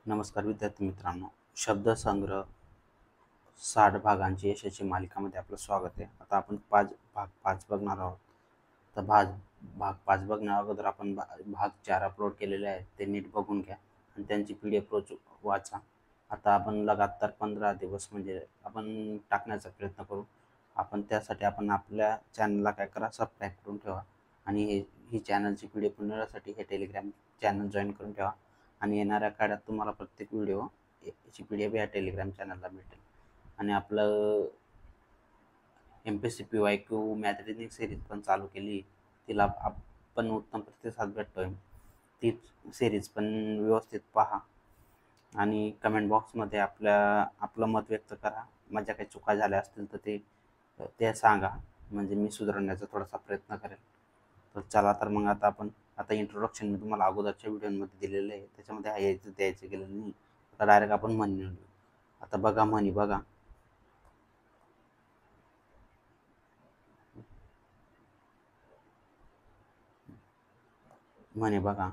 नमस्कार विद्यार्थी मित्रांनो. शब्दसंग्रह 60 भागांची यशाची मालिकामध्ये आपलं स्वागत आहे. आता आपण भाग 5 बघणार आहोत. तर भाग 5 बघण्या अगोदर आपण भाग 4 अपलोड केलेले आहेत, ते नीट बघून घ्या आणि त्यांची PDF रोज वाचा. आता आपण लगातार 15 दिवस म्हणजे आपण टाकण्याचा प्रयत्न करू. त्यासाठी आपण आपल्या चॅनलला काय करा, सबस्क्राईब करून ठेवा आणि ही चॅनलची PDF मिळवण्यासाठी हे टेलिग्राम चॅनल जॉईन करून ठेवा आणि येणाऱ्या काळात तुम्हाला प्रत्येक व्हिडिओ याची PDF या टेलिग्राम चॅनलला भेटेल. आणि आपलं MPSC PYQ math reasoning series पण चालू केली. तिला आपण उत्तम प्रतिसाद भेटतोय. ती सिरीज पण व्यवस्थित पहा आणि कमेंट बॉक्समध्ये आपलं मत व्यक्त करा. माझ्या काही चुका झाल्या असतील तर ते सांगा, म्हणजे मी सुधारण्याचा थोडासा प्रयत्न करेल. तर चला, तर मग आता इंट्रोडक्शन मी तुम्हाला अगोदरच्या व्हिडिओमध्ये दिलेलं आहे, त्याच्यामध्ये यायचं द्यायचं गेलं नाही. आता डायरेक्ट आपण म्हणी निवडू. आता बघा म्हणी बघा. म्हणे बघा.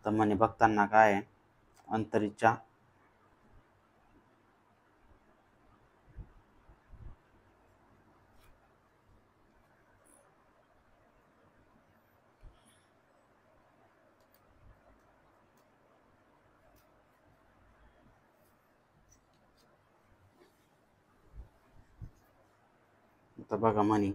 तर म्हणे बघताना काय आहे, अंतरीच्या तर बघा म्हणी.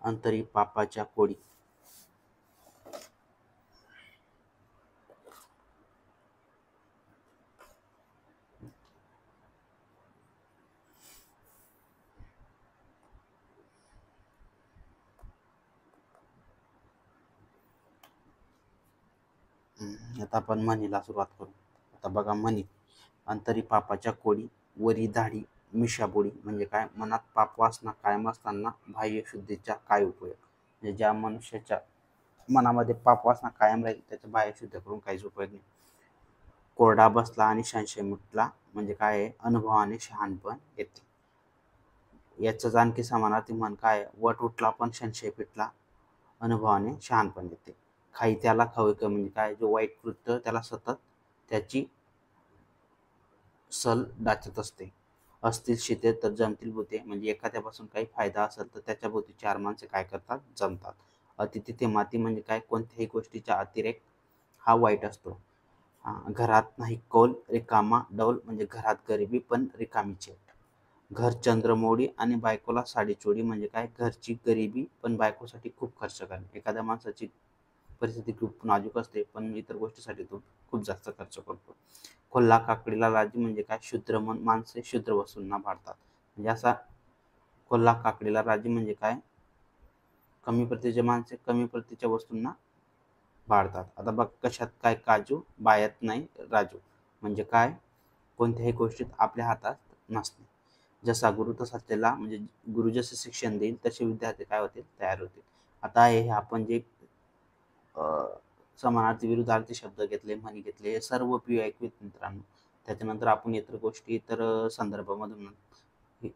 अंतरी पापाच्या कोडी. आता आपण म्हणीला सुरुवात करू. आता बघा म्हणी. अंतरी पापाच्या कोडी, वरी धाडी मिशाबोडी. म्हणजे काय, मनात पाप वासना कायम असताना बाह्य शुद्धीचा काय उपयोग. म्हणजे ज्या मनुष्याच्या मनामध्ये पाप वासना कायम राहील त्याच्या बाह्य शुद्ध करून काहीच उपयोग नाही. कोरडा बसला आणि संशय मिटला. म्हणजे काय आहे, अनुभवाने शहाणपण येते. याचाच आणखी समानार्थी म्हण काय, वट उठला पण संशय पिटला, अनुभवाने शहाणपण येते. खाई त्याला खवके. म्हणजे काय, जो वाईट कृत्य त्याला सतत त्याची सल डाचत असते. असतील शिते तर जमतील भूते. म्हणजे एखाद्यापासून काही फायदा असेल तर त्याच्या भोवती चार माणसे काय करतात, जमतात. अति तिथे माती. म्हणजे काय, कोणत्याही गोष्टीचा अतिरेक हा वाईट असतो. घरात नाही कौल रिकामा डौल. म्हणजे घरात गरिबी पण रिकामी चेट. घर चंद्रमोडी आणि बायकोला साडीचोळी. म्हणजे काय, घरची गरिबी पण बायकोसाठी खूप खर्च करणे. एखाद्या माणसाची परिस्थिती खूप नाजूक असते पण इतर गोष्टीसाठी तो खूप जास्त खर्च करतो. कोल्हा काकडीला राजी. म्हणजे काय, शुद्र माणसे शुद्र वस्तूंना भाडतात. म्हणजे असा कोल्हा काकडीला राजी. म्हणजे काय, कमी प्रतीचे माणसे कमी प्रतीच्या वस्तूंना भाडतात. आता बघ, कशात काय काजू बायात नाही राजू. म्हणजे काय, कोणत्याही गोष्टीत आपल्या हातात नसते. जसा गुरु तसा त्याला. म्हणजे गुरु जसे शिक्षण देईल तसे विद्यार्थी काय होतील, तयार होतील. आता हे आपण जे समानार्थी विरुद्धार्थी शब्द घेतले, म्हणी घेतले, हे सर्व PYQ आहेत मित्रांनो. त्याच्यानंतर आपण इतर संदर्भामधून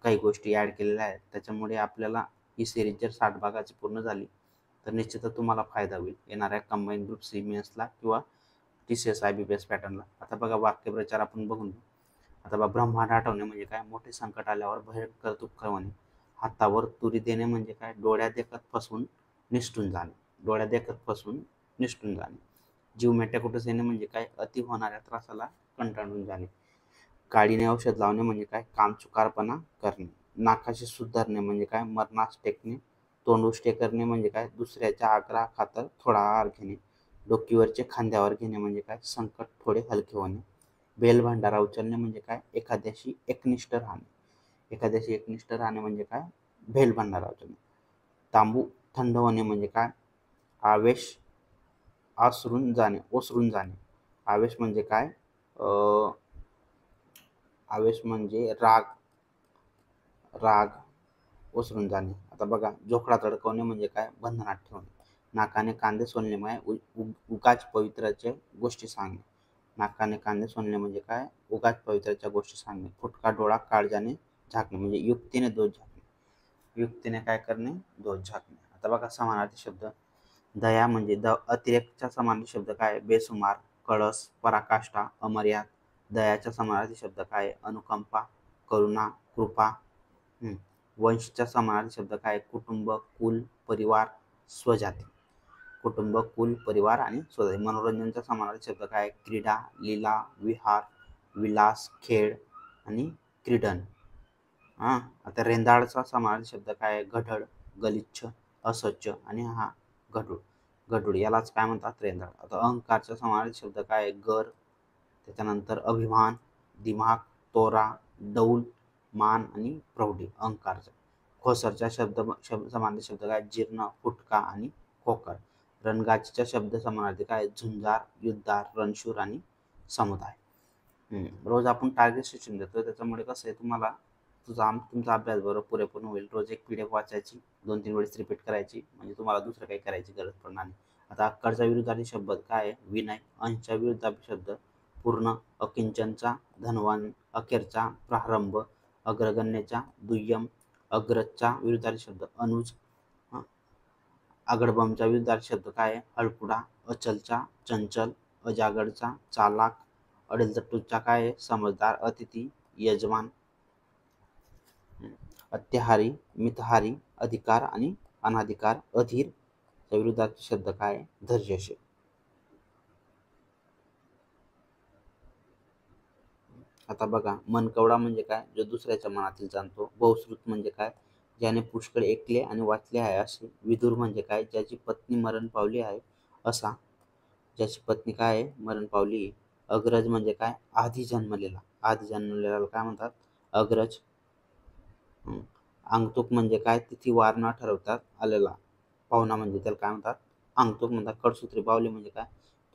काही गोष्टी ॲड केलेल्या आहेत. त्याच्यामुळे आपल्याला ही सिरीज जर 60 भागाची पूर्ण झाली तर निश्चितच तुम्हाला फायदा होईल येणाऱ्या कंबाईन ग्रुप CMSला किंवा TCS IBPS पॅटर्नला. आता बघा, वाक्यप्रचार आपण बघून घेऊ. आता बघा, ब्रह्मांड हटवणे. म्हणजे काय, मोठे संकट आल्यावर भयंकर दुःख होणे. हातावर तुरी देणे. म्हणजे काय, डोळ्या देखत फसून निसटून जाणे. डोळ्या देखत फसून निसटून जाणे. जीव मेट्याकुटस येणे. म्हणजे काय, अति होणाऱ्या त्रासाला कंटाळून जाणे. काडीने औषध लावणे. म्हणजे काय, कामचुकारपणा करणे. नाकाशी सुधारणे. म्हणजे काय, मरणास टेकणे. तोंड उष्टे करणे. म्हणजे काय, दुसऱ्याच्या आग्रहाखातर थोडा आहार घेणे. डोकीवरचे खांद्यावर घेणे. म्हणजे काय, संकट थोडे हलके होणे. बेल भांडारा उचलणे. म्हणजे काय, एखाद्याशी एकनिष्ठ राहणे. एखाद्याशी एकनिष्ठ राहणे म्हणजे काय, भेल भांडारा उचलणे. तांबू थंड होणे. म्हणजे काय, आवेश ओसरून जाणे. आवेश म्हणजे काय, आवेश म्हणजे राग ओसरून जाणे. आता बघा, जोखडा तडकवणे. म्हणजे काय, बंधनात ठेवणे. नाकाने कांदे सोलणे. म्हणजे उगाच पवित्राच्या गोष्टी सांगणे. नाकाने कांदे सोलणे म्हणजे काय, उगाच पवित्राच्या गोष्टी सांगणे. फुटका डोळा काळजाने झाकणे. म्हणजे युक्तीने दोष झाकणे. युक्तीने काय करणे, दोष झाकणे. आता बघा समानार्थी शब्द. दया म्हणजे अतिरेकचा समानार्थी शब्द काय, बेसुमार, कळस, पराकाष्ठा, अमर्याद. दयाचा समानार्थी शब्द काय, अनुकंपा, करुणा, कृपा. वंशचा समानार्थी शब्द काय, कुटुंब, कुल, परिवार, स्वजाती. कुटुंब, कुल, परिवार आणि स्वजाती. मनोरंजनचा समानार्थी शब्द काय, क्रीडा, लीला, विहार, विलास, खेळ आणि क्रीडन. आता रेंदाळचा समानार्थी शब्द काय, गढळ, गलिच्छ, अस्वच्छ आणि गढूळ. गढूळ यालाच काय म्हणतात, रेंदाळ. आता अहंकारचा समानार्थी शब्द काय, गर, त्याच्यानंतर अभिमान, दिमाग, तोरा, डौल, मान आणि प्रौढी. अहंकारचा. खोसरचा समानार्थी शब्द काय, जीर्ण, फुटका आणि खोकर. रणगाचीच्या शब्द समानार्थी काय, झुंजार, युद्धार, रणशूर आणि समुदाय. रोज आपण टार्गेट सेशन देतो, त्याच्यामुळे कसं आहे, तुमचा अभ्यास बरोबर पुरेपूर्ण होईल. रोज एक PDF वाचायची, 2-3 वेळेस रिपीट करायची, म्हणजे तुम्हाला दुसरं काही करायची गरज पडणार नाही. आता अक्कडचा विरुद्धार्थी शब्द काय आहे, विनय. अंशचा विरुद्धार्थी शब्द पूर्ण. अकिंचनचा धनवान, अखेरचा प्रारंभ, अग्रगण्यचा दुय्यम, अग्रजचा विरुद्धार्थी शब्द अनुज. अगडबमचा विरुद्धार्थी शब्द काय आहे, हळकुडा. अचलचा चंचल, अजागडचा चालाक, अडेलचट्टूचा काय आहे, समजदार, अतिथी, यजमान. अत्याहारी, मितहारी, अधिकार आणि अनाधिकार, अधीर. विरुद्धार्थी शब्द काय आहे, धैर्यशील. आता बघा, मनकवडा म्हणजे काय, जो दुसऱ्याच्या मनातील जाणतो. बहुश्रुत म्हणजे काय, ज्याने पुष्कळ ऐकले आणि वाचले आहे असे. विदुर म्हणजे काय, ज्याची पत्नी मरण पावली आहे असा. ज्याची पत्नी काय आहे, मरण पावली. अग्रज म्हणजे काय, आधी जन्मलेला. आधी जन्मलेला काय म्हणतात, अग्रज. अंगतुक म्हणजे काय, तिथी वार न ठरवतात आलेला पाहुणा, म्हणजे त्याला काय म्हणतात, अंगतुक म्हणतात. कडसूत्री बाहुली म्हणजे काय,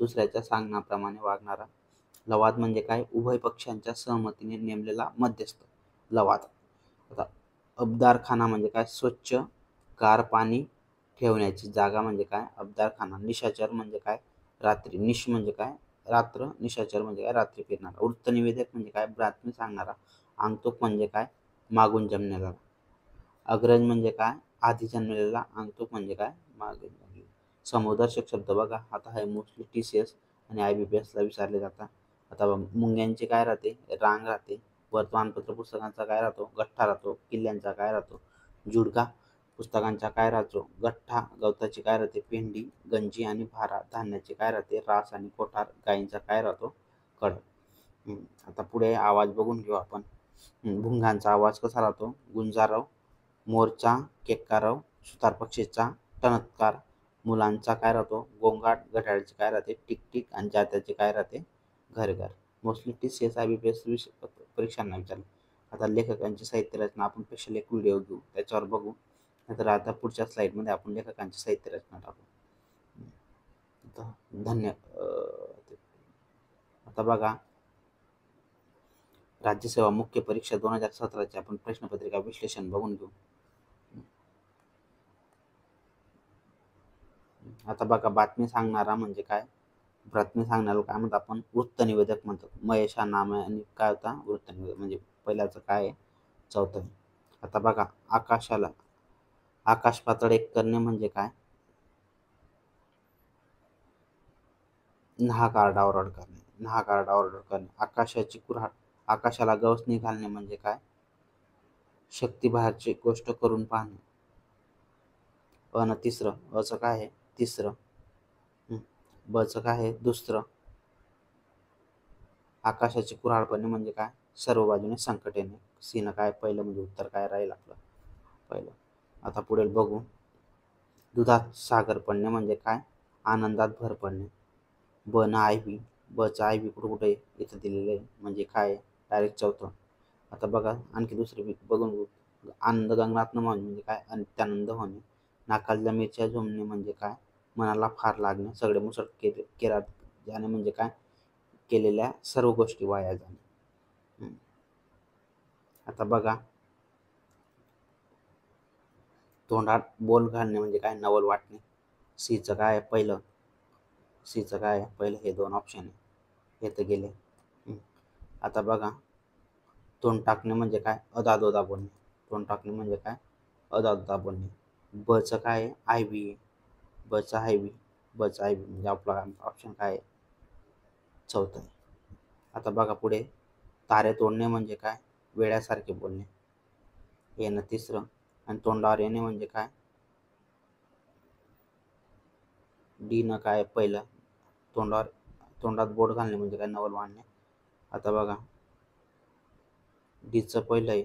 दुसऱ्याच्या सांगण्याप्रमाणे वागणारा. लवाद म्हणजे काय, उभय पक्षांच्या सहमतीने नेमलेला मध्यस्थ, लवाद. आता अबदारखाना म्हणजे काय, स्वच्छ गार पाणी ठेवण्याची जागा म्हणजे काय, अबदारखाना. निशाचर म्हणजे काय, रात्री. निश म्हणजे काय, रात्र. निशाचर म्हणजे काय, रात्री फिरणारा. वृत्तनिवेदक म्हणजे काय, बातमी सांगणारा. अंगतुक म्हणजे काय, मागून जन्मलेला. अग्रज म्हणजे काय, आधी जन्मलेला. अंगतुक म्हणजे काय, मागे जन्मलेला. समुपदेशक शब्द बघा, आता आहे मोस्टली TCS आणि IBPS ला विचारले जातात. आता मुंग्यांची काय राहते, रांग राहते. वर्तमानपत्र पुस्तकांचा काय राहतो, गठ्ठा राहतो. किल्ल्यांचा काय राहतो, जुडगा. पुस्तकांचा काय राहतो, गठ्ठा. गवताची काय राहते, पेंडी. गंजी आणि भारा. धान्याची काय राहते, रास आणि कोठार. गायींचा काय राहतो, कड. आता पुढे आवाज बघून घेऊ आपण. भुंगांचा आवाज कसा राहतो, गुंजारव. मोरचा केक्कारव. सुतार पक्षीचा टणत्कार. मुलांचा काय राहतो, गोंगाट. घड्याळाची काय राहते, टिकटिक. आणि जात्याची काय राहते, घरघर. मोस्टली TCS IBPS परीक्षांना विचारले. आता लेखकांची साहित्य रचना आपण स्पेशल एक व्हिडिओ घेऊ, त्याच्यावर बघू. नाहीतर आता पुढच्या स्लाइडमध्ये आपण लेखकांची साहित्य रचना टाकू. आता बघा, राज्यसेवा मुख्य परीक्षा 2017ची आपण प्रश्नपत्रिका विश्लेषण बघून घेऊ. आता बघा, बातमी सांगणारा म्हणजे काय, बातमी सांगणारा काय म्हणतात आपण, वृत्तनिवेदक म्हणतात. महेश हा नाम आहे आणि काय होता, वृत्तनिवेदक. म्हणजे पहिल्याचं काय आहे, चौथं. आता बघा, आकाश पातळ एक करणे म्हणजे काय, नाहक आरडाओरड करणे. नाहक आरडाओरड करणे. आकाशाची कुऱ्हाड. आकाशाला गवसणी घालणे म्हणजे काय, शक्तीबाहेरची गोष्ट करून पाहणे. तिसरं. अचं काय आहे, तिसरं. बचं काय आहे, दुसरं. आकाशाची कुऱ्हाड पडणे म्हणजे काय, सर्व बाजूने संकट येणे. सीनं काय, पहिलं म्हणजे उत्तर काय राहील आपलं, पहिलं. आता पुढे बघू. दुधात सागर पडणे म्हणजे काय, आनंदात भर पडणे. ब ना आयबी. बचं आयबी कुठं कुठे इथं दिलेलं आहे, म्हणजे काय, डायरेक्ट चौथं. आता बघा, आणखी दुसरे बघून घेऊ. आनंद गगनात न म्हणजे काय, नित्यानंद होणे. नाकातल्या मिरच्या झोंबणे म्हणजे काय, मनाला फार लागणे. सगळे मुसट केरात जाणे म्हणजे काय, केलेल्या सर्व गोष्टी वाया जाणे. आता बघा, तोंडात बोल घालणे म्हणजे काय, नवल वाटणे. सीचं काय पहिलं, सीचं काय पहिलं, हे दोन ऑप्शन आहे, हे तर गेले. आता बघा, तोंड टाकणे म्हणजे काय, अदादोदा बोलणे. तोंड टाकणे म्हणजे काय, अदादा बोलणे. बचं काय आहे? आय व्ही आहे. बचं आय व्ही. बचं आय व्ही म्हणजे आपला ऑप्शन काय आहे? चौथा आहे. आता बघा पुढे, तारे तोडणे म्हणजे काय? वेड्यासारखे बोलणे. येणं तिसरं. आणि तोंडावर येणे म्हणजे काय? डी न काय पहिलं. तोंडात बोट घालणे म्हणजे काय? नवल मांडणे. आता बघा, डीचं पहिलं आहे.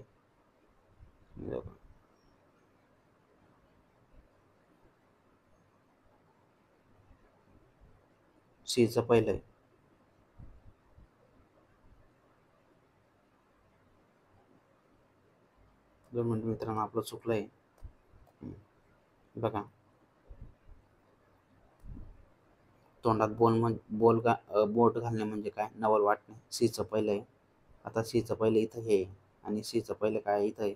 सीचं पहिलं आहे. 2 मिनिट मित्रांनो, आपलं चुकलंय. बघा, तोंडात बोट घालणे म्हणजे काय? नवल वाटणे. सीचं पहिलं आहे. आता सीचं पहिलं इथं हे आहे आणि सीचं पहिलं काय इथं आहे.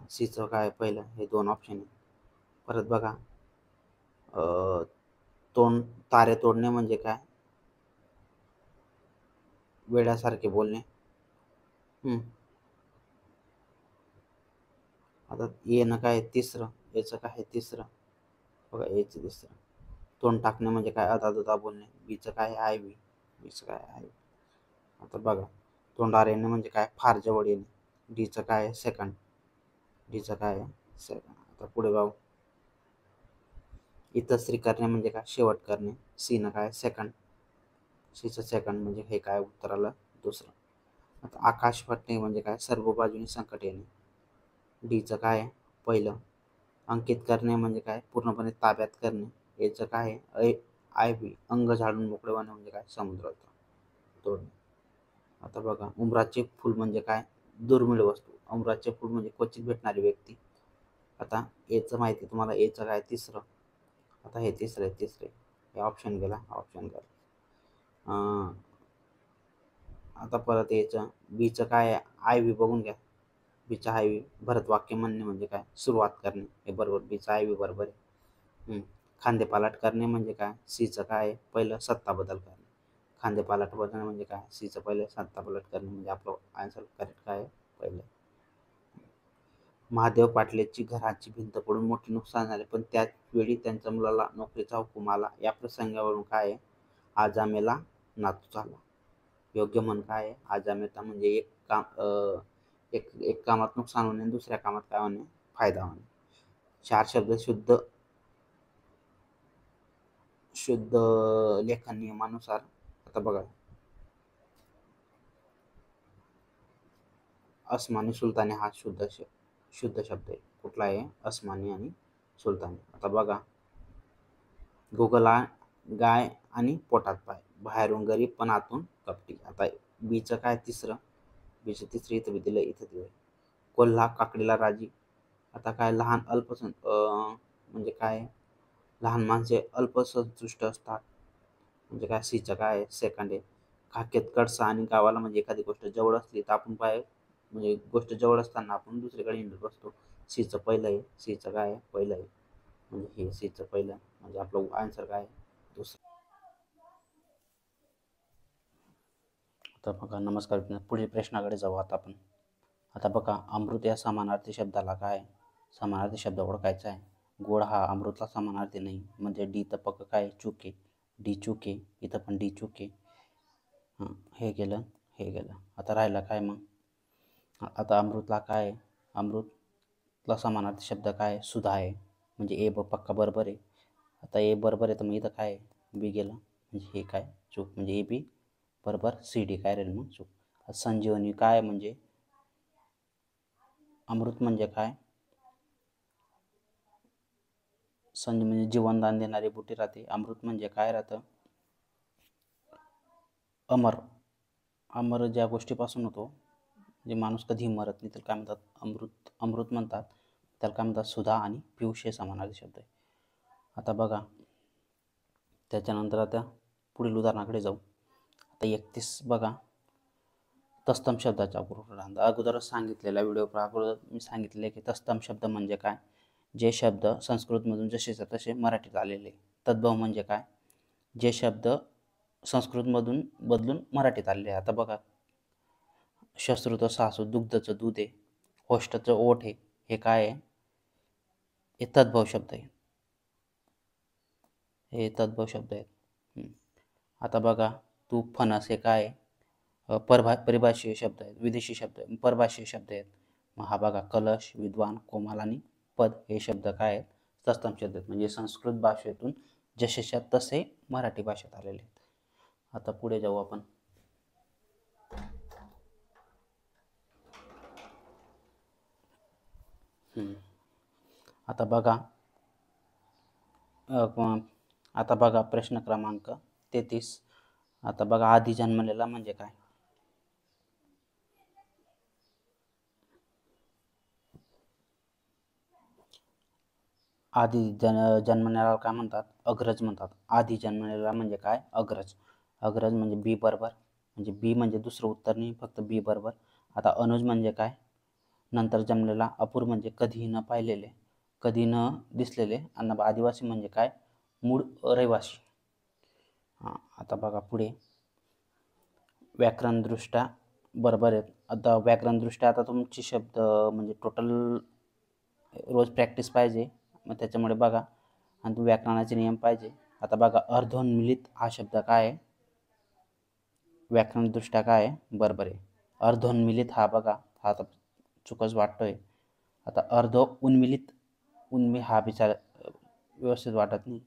सीचं काय पहिलं, हे 2 ऑप्शन आहे. परत बघा, तारे तोडणे म्हणजे काय? वेड्यासारखे बोलणे. आता येणं काय तिसरं. याचं काय आहे तिसरं. बघा, याचं तिसरं. तोंड टाकणे म्हणजे काय? अदादुदा बोलणे. बीचं काय? I V. बीचं काय? I V. आता बघा, तोंडावर येणे म्हणजे काय? फार जवळ येणे. डीचं काय आहे? सेकंड. डीचं काय आहे? सेकंड. आता पुढे जाऊ. इतश्री करणे म्हणजे काय? शेवट करणे. सीनं काय? सेकंड. सीचं सेकंड म्हणजे हे काय उत्तर आलं? दुसरं. आता आकाश फटणे म्हणजे काय? सर्व बाजूनी संकट येणे. डीचं काय आहे? पहिलं. अंकित करणे म्हणजे काय? पूर्णपणे ताब्यात करणे. याचं काय आहे? I V. अंग झाडून मोकळे होणे म्हणजे काय? समुद्रात तोडणे. आता बघा, उमराचे फूल म्हणजे काय? दुर्मिळ वस्तू. उमराचे फूल म्हणजे क्वचित भेटणारी व्यक्ती. आता याचं माहिती तुम्हाला. याचं काय? तिसरं. आता हे तिसरे हे ऑप्शन गेला. ऑप्शन गेला. आता परत याचं बीचं काय आहे? आय व्ही बघून घ्या. बीचं आय व्ही. भरत वाक्य म्हणणे म्हणजे काय? सुरुवात करणे. हे बरोबर. बीचं आय व्ही बरोबर आहे. खांदेपालट करणे म्हणजे काय? सीचं काय आहे? पहिलं सत्ता बदल करणे. खांदेपालट करणे म्हणजे काय? सीचं पहिलं सत्ता पलट करणे म्हणजे आपलं आन्सर करेक्ट काय आहे? पहिलं. महादेव पाटलेची घराची भिंत पडून मोठे नुकसान झाले, पण त्याच वेळी त्यांच्या मुलाला नोकरीचा हुकूम आला. या प्रसंगावरून काय आहे? आजामेला नातू झाला. योग्य म्हण काय आहे? आजामेता म्हणजे एक कामात नुकसान होणे आणि दुसऱ्या कामात काय होणे? फायदा होणे. 4 शब्द शुद्ध लेखन नियमानुसार. आता बघा, अस्मानी सुलतानी हा शुद्ध शब्द आहे. कुठला आहे? अस्मानी आणि सुलतानी. आता बघा, गुगला गाय आणि पोटात पाय, बाहेरून गरीब पण आतून कपटी. आता बीचं काय? तिसरं. बीचं तिसरं इथं बी दिलं, इथं दिलं. कोल्हा काकडीला राजी. आता काय? लहान म्हणजे काय? लहान माणसे अल्पसंतुष्ट असतात म्हणजे काय? सीचं काय? सेकंड आहे. खाकेत कडसा आणि गावाला म्हणजे एखादी गोष्ट जवळ असली तर आपण म्हणजे गोष्ट जवळ असताना आपण दुसरीकडे हिंडत बसतो. सीचं पहिलं आहे. सीचं काय आहे? पहिलं आहे. म्हणजे हे सीचं पहिलं म्हणजे आपलं आन्सर काय? दुसरं. तर बघा, नमस्कार मित्रांनो. पुढील प्रश्नाकडे जाऊ आता आपण. आता बघा, अमृत या समानार्थी शब्दाला काय? समानार्थी शब्द ओळखायचा आहे. गोड हा अमृतला समानार्थी नाही म्हणजे डी तर पक्क काय? चूक डी चूक इथं पण डी चूक हां, हे गेलं, हे गेलं. आता राहिला काय मग? आता अमृतला काय? अमृतला समानार्थी शब्द काय? सुधा आहे म्हणजे ए पक्का बरोबर आहे. आता ए बरोबर आहे तर मग इथं काय? बी गेलं म्हणजे हे काय? चूक म्हणजे ए बी बरोबर. सी डी काय राहील मग? चूक. संजीवनी काय म्हणजे? अमृत म्हणजे काय? संजीव म्हणजे जीवनदान देणारी बुटी राहते. अमृत म्हणजे काय राहतं? अमर ज्या गोष्टीपासून होतो, जे माणूस कधीही मरत नाही, तर काय म्हणतात? अमृत म्हणतात. त्याला काय म्हणतात? सुधा आणि पियुष हे समानार्थी शब्द आहे. आता बघा, त्याच्यानंतर आता पुढील उदाहरणाकडे जाऊ. आता 31 बघा, तत्सम शब्दाचा अगोदरच सांगितलेला व्हिडिओ अगोदर मी सांगितले की तत्सम शब्द म्हणजे काय? जे शब्द संस्कृतमधून जसेच्या तसे मराठीत आलेले. तद्भव म्हणजे काय? जे शब्द संस्कृतमधून बदलून मराठीत आलेले. आता बघा, शस्त्रुचं सासू, दुग्धचं दूध आहे, होष्टचं ओठ आहे. हे काय आहे? हे तद्भव शब्द आहे, हे तद्भव शब्द आहेत. आता बघा, तू फणस हे काय आहे? परिभाषीय शब्द आहेत, विदेशी शब्द आहेत, परभाषीय शब्द आहेत. मग हा बघा, कलश, विद्वान, कोमाल आणि पद हे शब्द काय आहेत? तत्सम शब्द आहेत. म्हणजे संस्कृत भाषेतून जसेच्या तसे मराठी भाषेत आलेले आहेत. आता पुढे जाऊ आपण. आता बघा प्रश्न क्रमांक 33. आता बघा, आधी जन्मलेला म्हणजे काय? आधी जन्मलेला काय म्हणतात? अग्रज म्हणतात. आधी जन्मलेला म्हणजे काय? अग्रज. अग्रज म्हणजे बी बरोबर, म्हणजे बी म्हणजे दुसरं उत्तर नाही, फक्त बी बरोबर. आता अनुज म्हणजे काय? नंतर जन्मलेला. अपूर म्हणजे कधीही न पाहिलेले, कधी न दिसलेले. आणि आदिवासी म्हणजे काय? मूळ रहिवासी. आता बघा पुढे, व्याकरणदृष्ट्या बरोबर आहेत. आता व्याकरणदृष्ट्या आता तुमची शब्द म्हणजे टोटल रोज प्रॅक्टिस पाहिजे, मग त्याच्यामुळे बघा. आणि व्याकरणाचे नियम पाहिजे. आता बघा, अर्धोन्मिलित हा शब्द काय आहे? व्याकरणदृष्ट्या काय आहे? बरोबर आहे. अर्धोन्मिलित हा बघा, हा आता चुकच वाटतोय. आता उन्मिलित हा विचार व्यवस्थित वाटत नाही.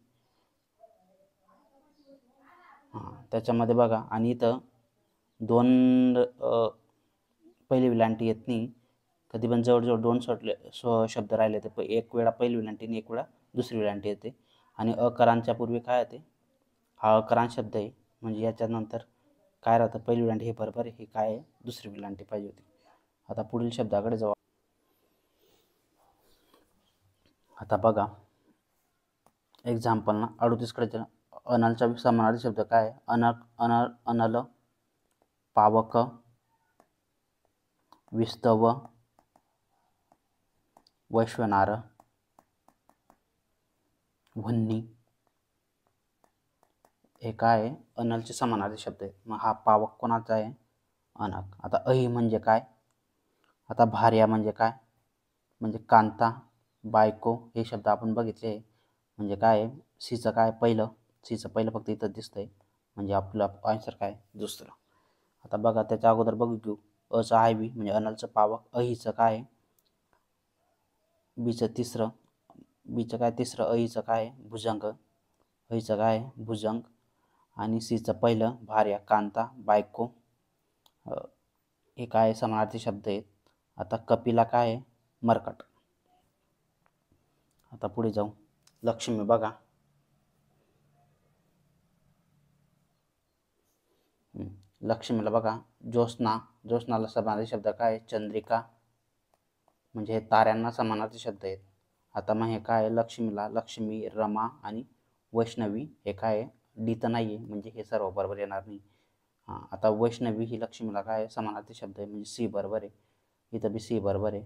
त्याच्यामध्ये बघा, आणि इथं दोन पहिली विलांटी येत नाही. कधी पण जवळजवळ दोन शब्द राहिले तर एक वेळा पहिली विलांटी आणि एक वेळा दुसरी विलांटी येते. आणि अकरांच्या पूर्वी काय येते? हा अकरांत शब्द आहे, म्हणजे याच्यानंतर काय राहतं? पहिली विलांटी हे बरोबर आहे, हे काय आहे? दुसरी विलांटी पाहिजे होती. आता पुढील शब्दाकडे जाऊ. आता बघा, एक्झाम्पल ना 38कडे अनलचा समानार्थी शब्द काय आहे? अनल, पावक, विस्तव, वैश्वनार, वन्नी हे काय आहे? अनलचे समानार्थी शब्द आहेत. मग हा पावक कोणाचा आहे? अनक. आता अही म्हणजे काय? आता भार्या म्हणजे काय? म्हणजे कांता, बायको हे शब्द आपण बघितले. म्हणजे काय? सीचं काय? पहिलं. सीचं पहिलं फक्त इथं दिसतंय, म्हणजे आपलं आन्सर काय? दुसरं. आता बघा, त्याच्या अगोदर बघू घेऊ. अचं आहे बी म्हणजे अनलचं पावक. अहीचं काय? बीचं तिसरं. बीचं काय? तिसरं. अहीचं काय? भुजंग. अहीचं काय? भुजंग. आणि सीचं पहिलं भार्या, कांता, बायको हे काय? समानार्थी शब्द आहेत. आता कपिला काय? मरकट. आता पुढे जाऊ. लक्ष्मी बघा, लक्ष्मीला बघा, ज्योत्स्ना. ज्योत्स्नाला समानार्थी शब्द काय? चंद्रिका. म्हणजे हे ताऱ्यांना समानार्थी शब्द आहेत. आता मग हे काय? लक्ष्मीला लक्ष्मी, रमा आणि वैष्णवी हे काय? डी तर नाही आहे, म्हणजे हे सर्व बरोबर येणार नाही. आता वैष्णवी ही लक्ष्मीला काय? समानार्थी शब्द आहे, म्हणजे सी बरोबर आहे. इथं बी सी बरोबर आहे.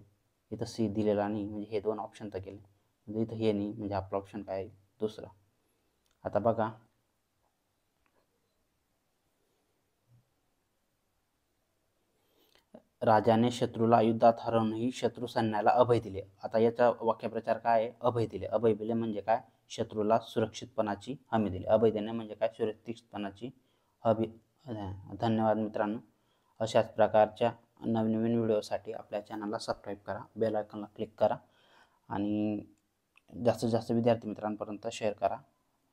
इथं सी दिलेला नाही, म्हणजे हे दोन ऑप्शन तर केले, म्हणजे इथं हे नाही, म्हणजे आपला ऑप्शन काय आहे? दुसरा. आता बघा, राजाने शत्रूला युद्धात हरवूनही शत्रू सैन्याला अभय दिले. आता याचा वाक्यप्रचार काय आहे? अभय दिले. अभय दिले म्हणजे काय? शत्रूला सुरक्षितपणाची हमी दिली. अभय देणे म्हणजे काय? सुरक्षितपणाची हमी. धन्यवाद मित्रांनो. अशाच प्रकारच्या नवीन व्हिडिओसाठी आपल्या चॅनलला सबस्क्राईब करा, बेल आयकॉनला क्लिक करा आणि जास्तीत जास्त विद्यार्थी मित्रांपर्यंत शेअर करा.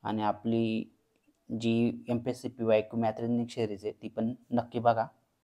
आणि आपली जी MPSC PYQ math reasoning series आहे ती पण नक्की बघा.